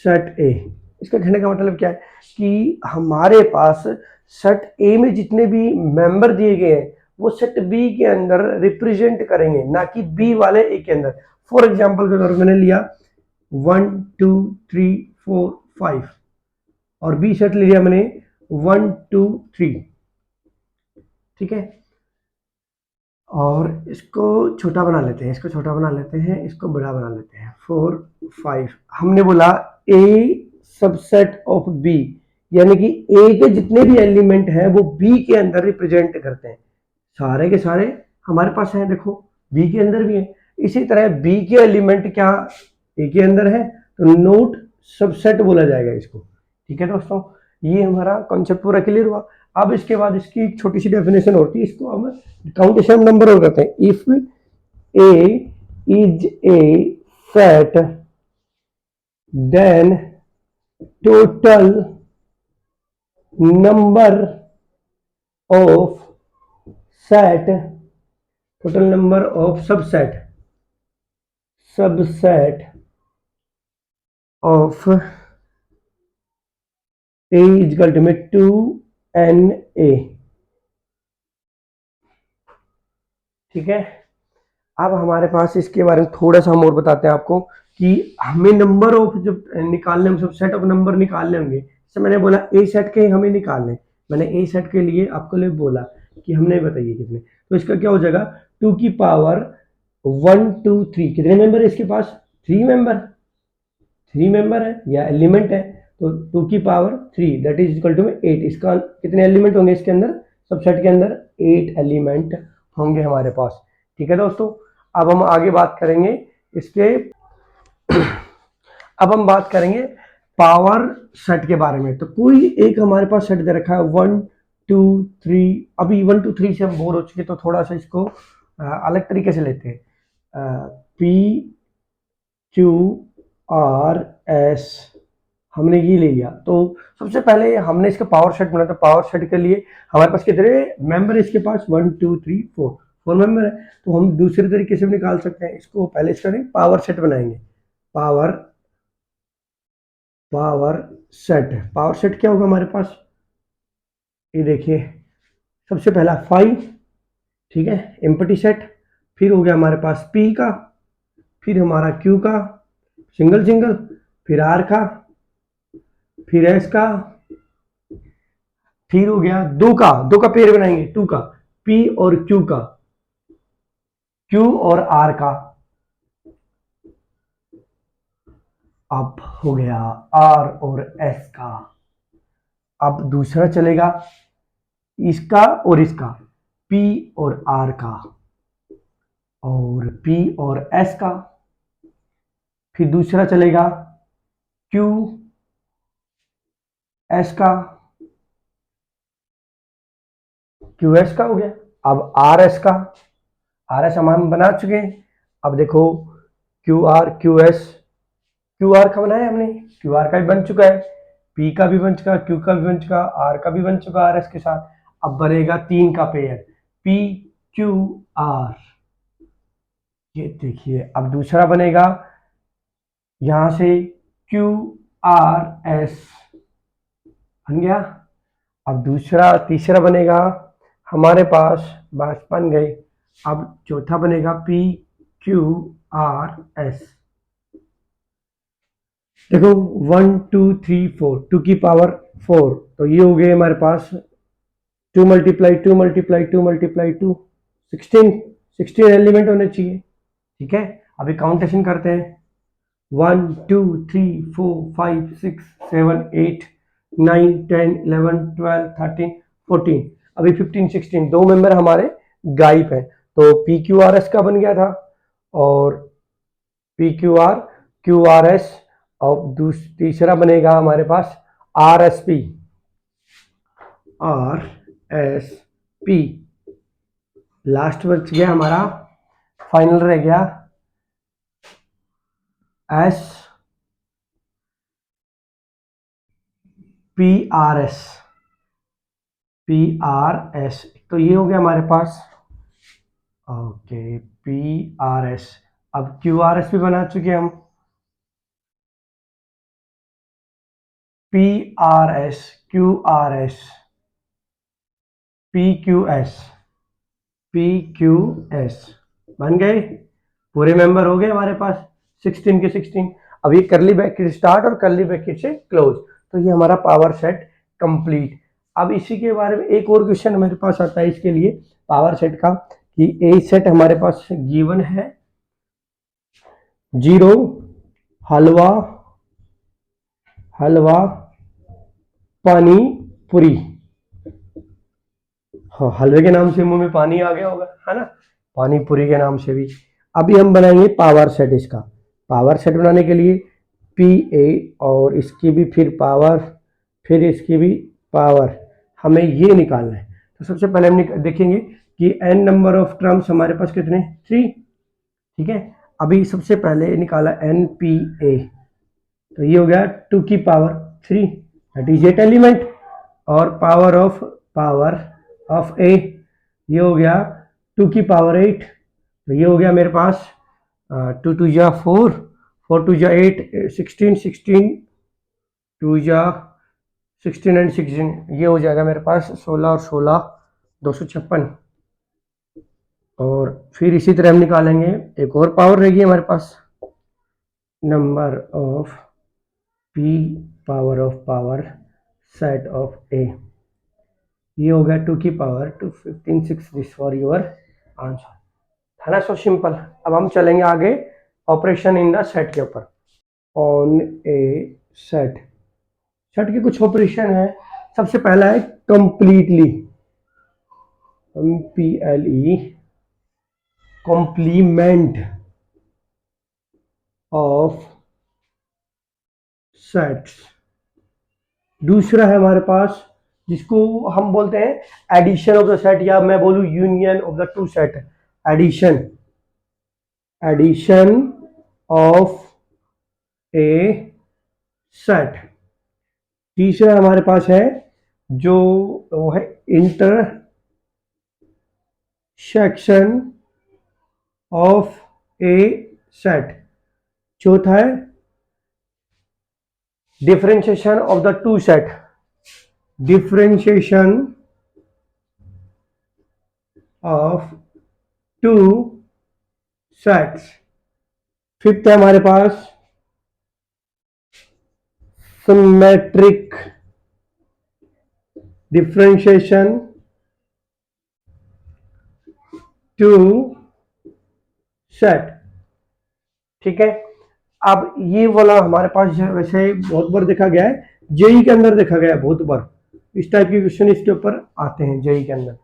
set ए। इसका कहने का मतलब क्या है कि हमारे पास सेट ए में जितने भी मेंबर दिए गए हैं वो सेट बी के अंदर रिप्रेजेंट करेंगे, ना कि बी वाले ए के अंदर। फॉर एग्जांपल के तौर पर मैंने लिया 1 2 3 4 5 और बी सेट ले लिया मैंने 1 2 3, ठीक है। और इसको छोटा बना लेते हैं, इसको बड़ा बना लेते हैं 4 5। हमने बोला ए सबसेट ऑफ बी, यानी कि ए के जितने भी एलिमेंट हैं वो बी के अंदर रिप्रेजेंट करते हैं। सारे के सारे हमारे पास हैं, देखो बी के अंदर भी है। इसी तरह बी के एलिमेंट क्या ए के अंदर है, तो नोट सबसेट बोला जाएगा इसको, ठीक है दोस्तों। ये हमारा कॉन्सेप्ट पूरा क्लियर हुआ। अब इसके बाद इसकी एक छोटी सी डेफिनेशन होती है, इसको हम काउंटेशन नंबर और करते हैं। If A is a set then total number of subset of A is equal to में 2na, ठीक है। अब हमारे पास इसके बारे में थोड़ा सा हम और बताते हैं आपको कि हमें नंबर ऑफ जब निकालने, हम सब सेट ऑफ नंबर निकालने होंगे। जैसे मैंने बोला ए सेट के हमें निकालने, मैंने ए सेट के लिए आपको लिए बोला कि हमने बताइए कितने, तो इसका क्या हो जाएगा 2 की पावर 1 2 3। कितने मेंबर है इसके पास, 3 मेंबर है या एलिमेंट है, तो 2 की power 3 that is equal to में 8। इसका कितने एलिमेंट होंगे इसके अंदर, सबसेट के अंदर 8 एलिमेंट होंगे हमारे पास, ठीक है दोस्तों। अब हम आगे बात करेंगे इसके अब हम बात करेंगे पावर सेट के बारे में। तो कोई एक हमारे पास सेट दे रखा है 1 2 3। अभी 1 2 3 से हम बोर हो चुके, तो थोड़ा सा इसको अलग तरीके से लेते हैं। P Q R S हमने ये ले लिया। तो सबसे पहले हमने इसका पावर सेट बनाया। तो पावर सेट के लिए हमारे पास कितने मेंबर, इसके पास 1 2 3 4 मेंबर है। तो हम दूसरे तरीके से भी निकाल सकते हैं इसको। पहले इसका पावर सेट बनाएंगे। पावर सेट क्या होगा हमारे पास, ये देखिए सबसे पहला 5, ठीक है, एम्प्टी सेट। फिर हो गया हमारे पास P का, फिर हमारा Q का सिंगल, फिर R का, फिर S का, फिर हो गया दो का पेयर बनाएंगे 2 का, P और Q का, Q और R का। अब हो गया R और S का। अब दूसरा चलेगा इसका और इसका, P और R का और P और S का। फिर दूसरा चलेगा Q S का, QS का हो गया। अब RS का, RS हम बना चुके हैं। अब देखो QR QS, QR का बनाया हमने, QR का भी बन चुका है, P का भी बन चुका, Q का भी बन चुका, R का भी बन चुका RS के साथ। अब बनेगा 3 का पेयर P Q R, ये देखिए। अब दूसरा बनेगा यहां से Q R S बन गया। अब तीसरा बनेगा हमारे पास, बस बन गए। अब चौथा बनेगा P Q R S। देखो 1 2 3 4, 2 की पावर 4, तो ये हो गए हमारे पास 2 16, 16 एलिमेंट होने चाहिए। ठीक है, अभी काउंटेशन करते हैं। 1 2 3 4 5 6 7 8 9 10 11 12 13 14, अभी 15 16 दो मेंबर हमारे गायब हैं। तो पी क्यू आर एस का बन गया था, और पी क्यू आर एस, और तीसरा बनेगा हमारे पास आर एस पी। लास्ट बच गया हमारा, फाइनल रह गया एस पी आर एस। तो ये हो गया हमारे पास, ओके, पी आर एस। अब क्यू आर एस भी बना चुके हम, P R S, Q R S, P Q S बन गए, पूरे मेंबर हो गए हमारे पास 16 के 16। अब ये करली ब्रैकेट स्टार्ट और करली ब्रैकेट से क्लोज, तो ये हमारा पावर सेट कंप्लीट। अब इसी के बारे में एक और क्वेश्चन हमारे पास आता है इसके लिए पावर सेट का, कि ए सेट हमारे पास गिवन है 0 हलवा पानी पूरी। हाँ, हलवे के नाम से मुंह में पानी आ गया होगा, है ना, पानी पूरी के नाम से भी। अभी हम बनाएंगे पावर सेट। इसका पावर सेट बनाने के लिए पी ए, और इसकी भी फिर पावर, फिर इसकी भी पावर, हमें ये निकालना है। तो सबसे पहले हम देखेंगे कि n नंबर ऑफ टर्म्स हमारे पास कितने, 3। ठीक है, अभी सबसे पहले निकाला एन पी ए, तो ये हो गया 2 की पावर 3, दैट इज 8 एलिमेंट, और पावर ऑफ ए ये हो गया 2 की पावर 8, तो ये हो गया मेरे पास 2 2 जा 4, 4 2 जा 8, 16 16 2 जा 16 एंड 16, ये हो जाएगा मेरे पास 16 और 16 256। और फिर इसी तरह हम निकालेंगे, एक और पावर रहेगी हमारे पास, number of P power set of A, ये हो गया 2 की power 2 15 6, this for your answer, है ना। So simple. अब हम चलेंगे आगे ऑपरेशन इन द सेट के ऊपर। ऑन ए सेट के कुछ ऑपरेशन है। सबसे पहला है completely, MPLE, complement of sets. दूसरा है हमारे पास जिसको हम बोलते हैं एडिशन ऑफ द सेट, या मैं बोलूं union of the two set, addition of a set. तीसरा हमारे पास है जो वो है इंटरसेक्शन ऑफ ए सेट। चौथा है differentiation of the two set, differentiation of two sets. Fifth है हमारे पास सिमेट्रिक डिफरेंशिएशन टू सेट। ठीक है, अब ये वाला हमारे पास वैसे बहुत बार देखा गया है, जेई के अंदर देखा गया है बहुत बार, इस टाइप के क्वेश्चन इसके ऊपर आते हैं जेई के अंदर।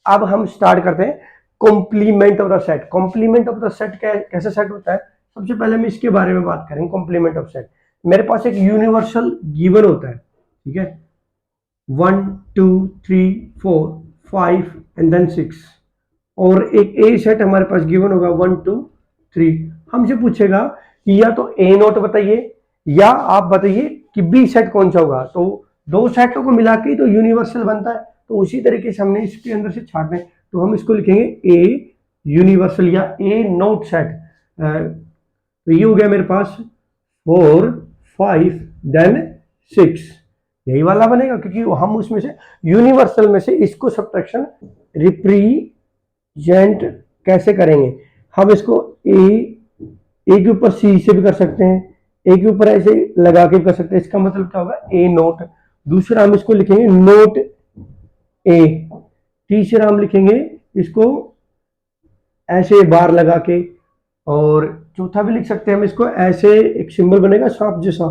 अब हम स्टार्ट करते हैं complement of the set. Complement of the set कैसे सेट होता है, सबसे पहले हम इसके बारे में बात करेंगे। कॉम्प्लीमेंट ऑफ सेट, मेरे पास एक यूनिवर्सल गिवन होता है, ठीक है, 1 2 3 4 5 एंड देन 6, और एक ए सेट हमारे पास गिवन होगा 1 2 3। हमसे पूछेगा कि या तो ए नोट बताइए या आप बताइए कि बी सेट कौन सा होगा। तो दो सेटों को मिला के तो यूनिवर्सल बनता है, तो उसी तरीके से हमने इसके अंदर से छाटना है, तो हम इसको लिखेंगे ए यूनिवर्सल या ए नोट सेट। तो ये हो गया मेरे पास 4 5 देन 6, यही वाला बनेगा, क्योंकि हम उसमें से यूनिवर्सल में से इसको सब्ट्रैक्शन रिप्रेजेंट कैसे करेंगे, हम इसको ए के ऊपर सी से भी कर सकते हैं, ए के ऊपर ऐसे लगा के कर सकते हैं, इसका मतलब क्या होगा ए नोट। दूसरा हम इसको लिखेंगे नोट ए। तीसरा हम लिखेंगे इसको ऐसे बार लगा के, और चौथा भी लिख सकते हैं हम इसको ऐसे, एक सिंबल बनेगा सांप जैसा,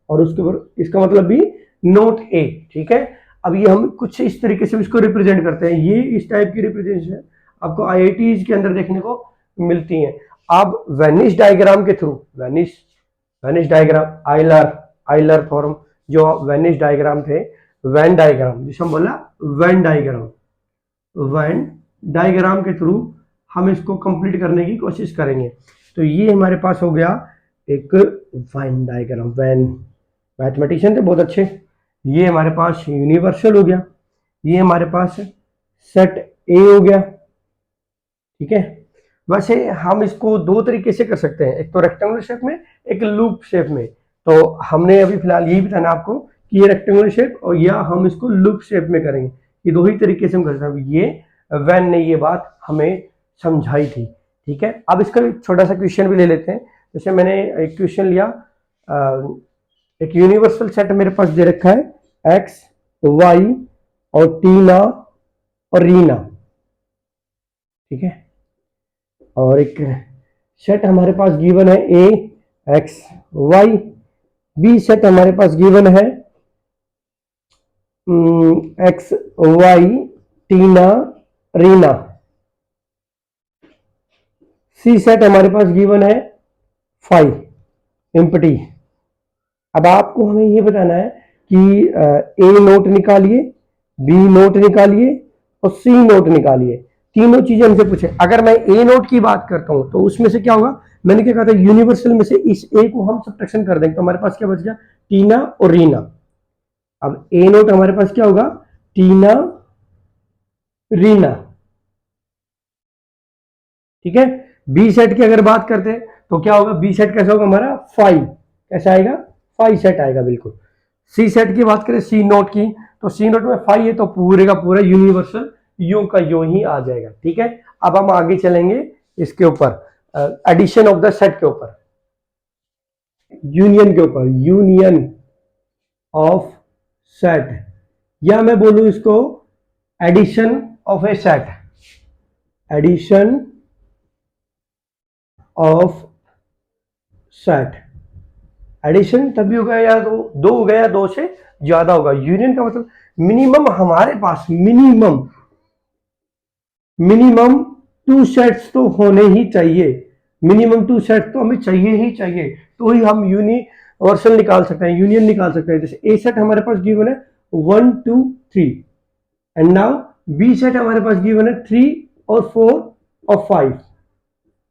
और उसके ऊपर इसका मतलब भी नोट ए। ठीक है, अब ये हम कुछ इस तरीके से इसको रिप्रेजेंट करते हैं। ये इस टाइप की रिप्रेजेंटेशन आपको आईआईटीज के अंदर देखने को मिलती हैं। अब वेनिस डायग्राम के through, Venice diagram, Euler, Euler form, जो वेनिस डायग्राम थे, वेन डायग्राम जिसे हम बोला वेन डायग्राम, वेन डायग्राम के थ्रू हम इसको कंप्लीट करने की कोशिश करेंगे। तो ये हमारे पास हो गया एक वेन डायग्राम। वेन, मैथमेटिशियन थे बहुत अच्छे। ये हमारे पास यूनिवर्सल हो गया, ये हमारे पास सेट ए हो गया। ठीक है, वैसे हम इसको दो तरीके से कर सकते हैं, एक तो रेक्टेंगुलर शेप में, एक लूप शेप में। तो हमने अभी फिलहाल यही बताना आपको कि ये रेक्टेंगुलर शेप और या हम इसको लूप शेप में करेंगे। ये दो ही तरीके से हम कर सकते हैं। ये वैन ने ये बात हमें समझाई थी। ठीक है, अब इसका छोटा सा क्वेश्चन भी ले लेते हैं। जैसे मैंने एक क्वेश्चन लिया, एक यूनिवर्सल सेट मेरे पास दे रखा है एक्स, वाई और टीना और रीना। ठीक है, और एक सेट हमारे पास गिवन है ए एक्स वाई, बी सेट हमारे पास गिवन है एक्स वाई टीना रीना, सी सेट हमारे पास गिवन है 5 एम्प्टी। अब आपको हमें ये बताना है कि ए नोट निकालिए, बी नोट निकालिए और सी नोट निकालिए। तीनों चीजें हमसे पूछे। अगर मैं ए नोट की बात करता हूं तो उसमें से क्या होगा, मैंने क्या कहा था, यूनिवर्सल में से इस ए को हम सब्ट्रैक्शन कर देंगे तो हमारे पास क्या बच गया, टीना और रीना। अब ए नोट हमारे पास क्या होगा, टीना रीना। ठीक है, बी सेट की अगर बात करते हैं तो क्या होगा, बी सेट कैसा होगा हमारा 5, कैसा आएगा 5 सेट आएगा बिल्कुल। सी सेट की बात करें, सी नोट की, तो सी नोट में 5 है तो पूरे का पूरा यूनिवर्सल यूं का यूं ही आ जाएगा। ठीक है, अब हम आगे चलेंगे इसके ऊपर, एडिशन ऑफ द सेट के ऊपर, यूनियन के ऊपर, यूनियन ऑफ सेट, या मैं बोलूं इसको addition of a set, addition of set. Addition तभी होगा या दो हो गया या दो से ज्यादा होगा। यूनियन का मतलब मिनिमम हमारे पास मिनिमम 2 सेट्स तो होने ही चाहिए, मिनिमम 2 सेट तो हमें चाहिए ही चाहिए, तो ही हम यूनिवर्सल निकाल सकते हैं, यूनियन निकाल सकते हैं। जैसे ए सेट हमारे पास गिवन है 1 2 3, एंड नाउ बी सेट हमारे पास गिवन है 3 और 4 और 5।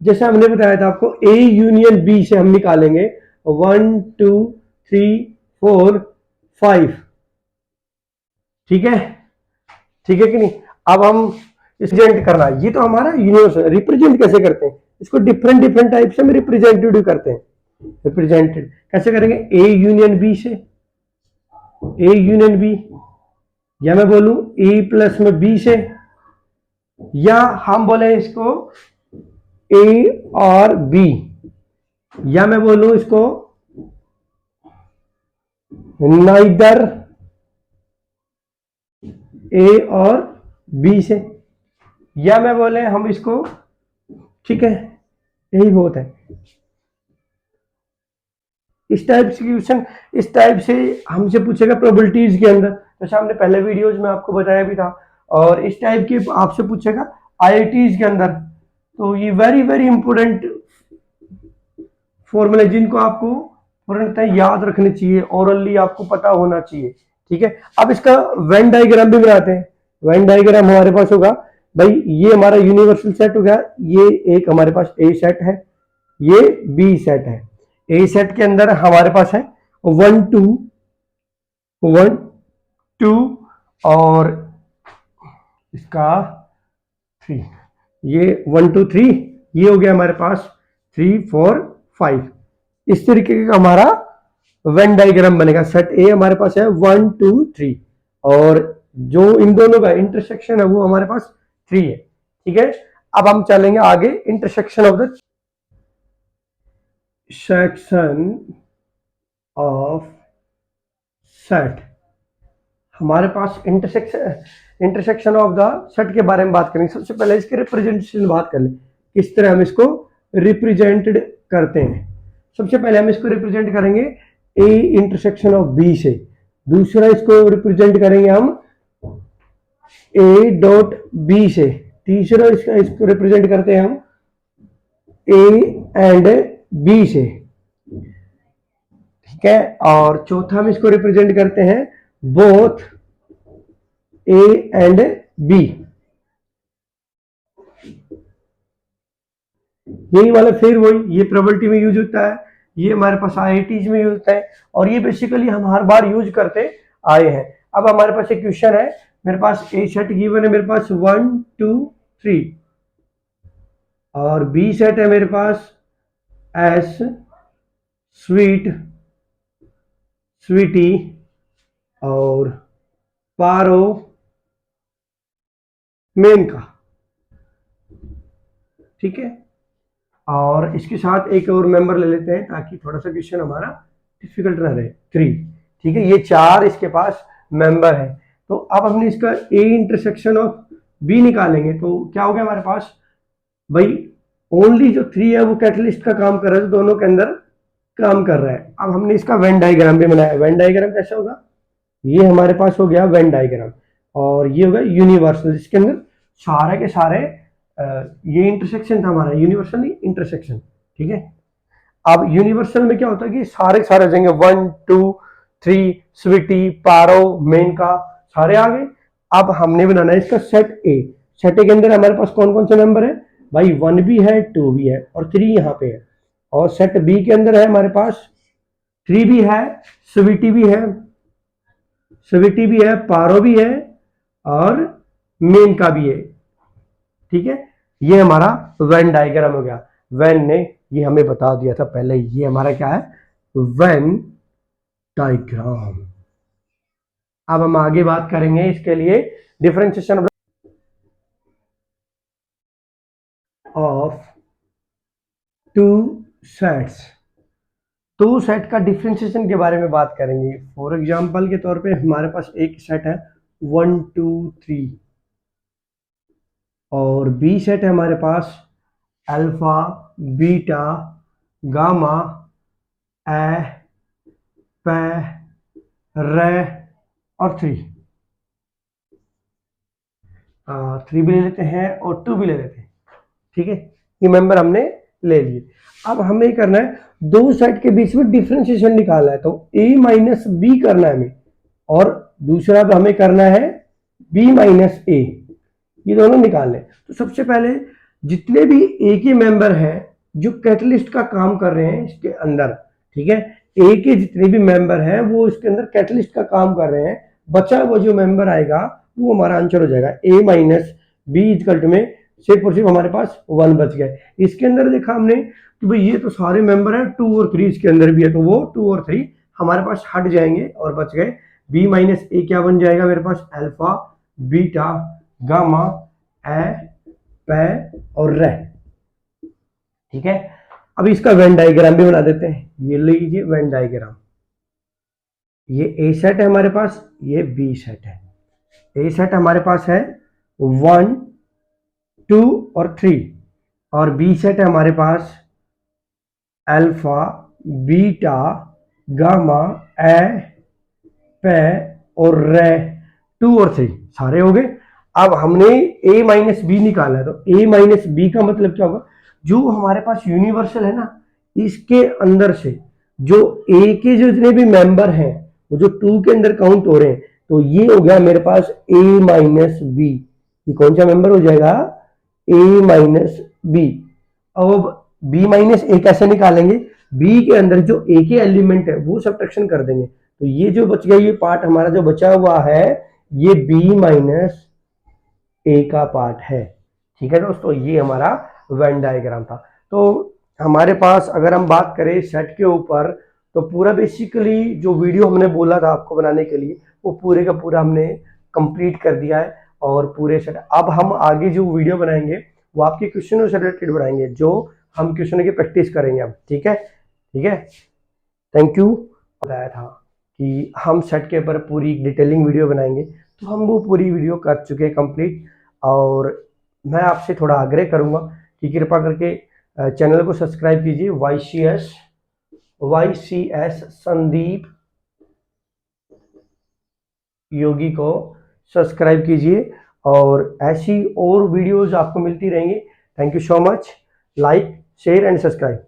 जैसे हमने बताया था आपको, ए यूनियन बी से हम निकालेंगे 1 2 3 4 5। ठीक है, ठीक है कि नहीं। अब हम रिप्रेजेंट करना, ये तो हमारा यूनिवर्सल, रिप्रेजेंट कैसे करते हैं इसको, डिफरेंट डिफरेंट टाइप से हम रिप्रेजेंटेटिव करते हैं। रिप्रेजेंटेड कैसे करेंगे, ए यूनियन बी से, ए यूनियन बी, या मैं बोलूं ए प्लस में बी से, या हम बोले इसको ए और बी, या मैं बोलूं इसको नाइदर ए और बी से, या मैं बोले हम इसको, ठीक है यही बहुत है। इस टाइप से क्वेश्चन, इस टाइप से हमसे पूछेगा प्रोबेबिलिटीज के अंदर, जैसे हमने पहले वीडियोज में आपको बताया भी था। और इस टाइप के आपसे पूछेगा आईआईटीज के अंदर। तो ये वेरी वेरी इंपॉर्टेंट फॉर्मूले जिनको आपको पूर्णतः याद रखने चाहिए, ओरली आपको पता होना चाहिए। ठीक है, अब इसका वेन डायग्राम भी बनाते हैं। वेन डायग्राम हमारे पास होगा, भाई ये हमारा यूनिवर्सल सेट हो गया, ये एक हमारे पास ए सेट है, ये बी सेट है। ए सेट के अंदर हमारे पास है 1 2 1 2 और इसका 3, ये 1 2 3, ये हो गया हमारे पास 3 4 5। इस तरीके का हमारा वेन डायग्राम बनेगा। सेट ए हमारे पास है 1 2 3 और जो इन दोनों का इंटरसेक्शन है वो हमारे पास 3 है। ठीक है, अब हम चलेंगे आगे, intersection of the section of set. हमारे पास इंटरसेक्शन ऑफ द सेट के बारे में बात करेंगे। सबसे पहले इसके रिप्रेजेंटेशन बात कर लें, किस तरह हम इसको रिप्रेजेंटेड करते हैं। सबसे पहले हम इसको रिप्रेजेंट करेंगे ए इंटरसेक्शन ऑफ बी से, दूसरा इसको रिप्रेजेंट करेंगे हम ए डॉट बी से, तीसरा इसको रिप्रेजेंट करते हैं हम ए एंड बी से, ठीक है। और चौथा हम इसको रिप्रेजेंट करते हैं बोथ ए एंड बी। यही वाला फिर वही, ये प्रोबेबिलिटी में यूज होता है, ये हमारे पास आईआईटीज में यूज होता है, और ये बेसिकली हम हर बार यूज करते आए हैं। अब हमारे पास एक क्वेश्चन है, मेरे पास ए सेट गिवन है मेरे पास 1 2 3, और बी सेट है मेरे पास एस स्वीट स्वीटी और पारो मेन का, ठीक है। और इसके साथ एक और मेंबर ले लेते हैं ताकि थोड़ा सा क्वेश्चन हमारा डिफिकल्ट ना रहे, 3, ठीक है। ये 4 इसके पास मेंबर है। तो अब हमने इसका ए इंटरसेक्शन ऑफ बी निकालेंगे, तो क्या हो गया हमारे पास भाई, ओनली जो 3 है वो कैटलिस्ट का काम कर रहा है, तो दोनों के अंदर काम कर रहा है। अब हमने इसका वेन डायग्राम भी बनाया। वेन डायग्राम कैसा होगा, ये हमारे पास हो गया वेन डायग्राम, और ये होगा यूनिवर्सल, जिसके अंदर सारे के सारे ये इंटरसेक्शन था हमारा, यूनिवर्सल नहीं इंटरसेक्शन, ठीक है। अब यूनिवर्सल में क्या होता है कि सारे के सारे आ जाएंगे, 1 2 3 स्वीटी पारो मेन का सारे आ गए। अब हमने बनाना है इसका सेट ए। सेट ए के अंदर हमारे पास कौन कौन से मेंबर है भाई, 1 भी है 2 भी है और 3 यहाँ पे है। और सेट बी के अंदर है हमारे पास 3 भी है, स्वीटी भी है, स्वीटी भी है, पारो भी है और मेन का भी है, ठीक है। ये हमारा वेन डायग्राम हो गया। वेन ने ये हमें बता दिया था पहले, ये हमारा क्या है, वेन डायग्राम। अब हम आगे बात करेंगे इसके लिए differentiation of two sets. Two set का डिफरेंशिएशन के बारे में बात करेंगे। फॉर एग्जांपल के तौर पे हमारे पास एक सेट है 1 2 3, और बी सेट है हमारे पास अल्फा बीटा गामा ए पे रे और 3 भी ले लेते हैं और 2 भी ले लेते हैं, ठीक है। ये मेंबर हमने ले लिए। अब हमें करना है दो सेट के बीच में डिफरेंशिएशन निकालना है, तो a माइनस बी करना है हमें, और दूसरा हमें करना है b माइनस ए, ये दोनों निकालने। तो सबसे पहले जितने भी a के मेंबर हैं जो कैटलिस्ट का काम कर रहे हैं इसके अंदर, ठीक है, a के जितने भी मेंबर हैं वो इसके अंदर कैटलिस्ट का काम कर रहे हैं, बचा हुआ जो मेंबर आएगा वो हमारा आंसर हो जाएगा। a माइनस बी इक्वल में सिर्फ और सिर्फ हमारे पास 1 बच गए। इसके अंदर देखा हमने कि भाई ये तो सारे मेंबर हैं, 2 और 3 इसके अंदर भी है, तो वो 2 और 3 हमारे पास हट जाएंगे और बच गए b माइनस ए, क्या बन जाएगा मेरे पास अल्फा बीटा गामा ए पे और रे, ठीक है। अब इसका वेन डायग्राम भी बना देते हैं। ये लीजिए वेन डायग्राम, ये ए सेट है हमारे पास, ये बी सेट है। ए सेट हमारे पास है 1 2 और 3, और बी सेट है हमारे पास अल्फा बीटा गामा ए पे और रे 2 और 3 सारे हो गए। अब हमने a माइनस बी निकाला है, तो a माइनस बी का मतलब क्या होगा, जो हमारे पास यूनिवर्सल है ना, इसके अंदर से जो a के जो जितने भी मेंबर हैं वो जो 2 के अंदर काउंट हो रहे हैं, तो ये हो गया मेरे पास a माइनस बी। ये कौन सा मेंबर हो जाएगा, a माइनस बी। अब b माइनस ए कैसे निकालेंगे, b के अंदर जो a के एलिमेंट है वो सब्ट्रैक्शन कर देंगे, तो ये जो बच गया, ये पार्ट हमारा जो बचा हुआ है ये b माइनस ए का पार्ट है, ठीक है दोस्तों। ये हमारा वेन डायग्राम था। तो हमारे पास अगर हम बात करें सेट के ऊपर, तो पूरा बेसिकली जो वीडियो हमने बोला था आपको बनाने के लिए वो पूरे का पूरा हमने कंप्लीट कर दिया है, और पूरे सेट। अब हम आगे जो वीडियो बनाएंगे वो आपके क्वेश्चनों से रिलेटेड बनाएंगे, जो हम क्वेश्चनों की प्रैक्टिस करेंगे अब, ठीक है, ठीक है। Thank you. बताया था कि हम सेट के ऊपर पूरी डिटेलिंग वीडियो बनाएंगे, तो हम वो पूरी वीडियो कर चुके हैं कंप्लीट। और मैं आपसे थोड़ा आग्रह करूंगा कि कृपा करके चैनल को सब्सक्राइब कीजिए, वाई सी एस संदीप योगी को सब्सक्राइब कीजिए, और ऐसी और वीडियोस आपको मिलती रहेंगी। Thank you so much. Like, share and subscribe.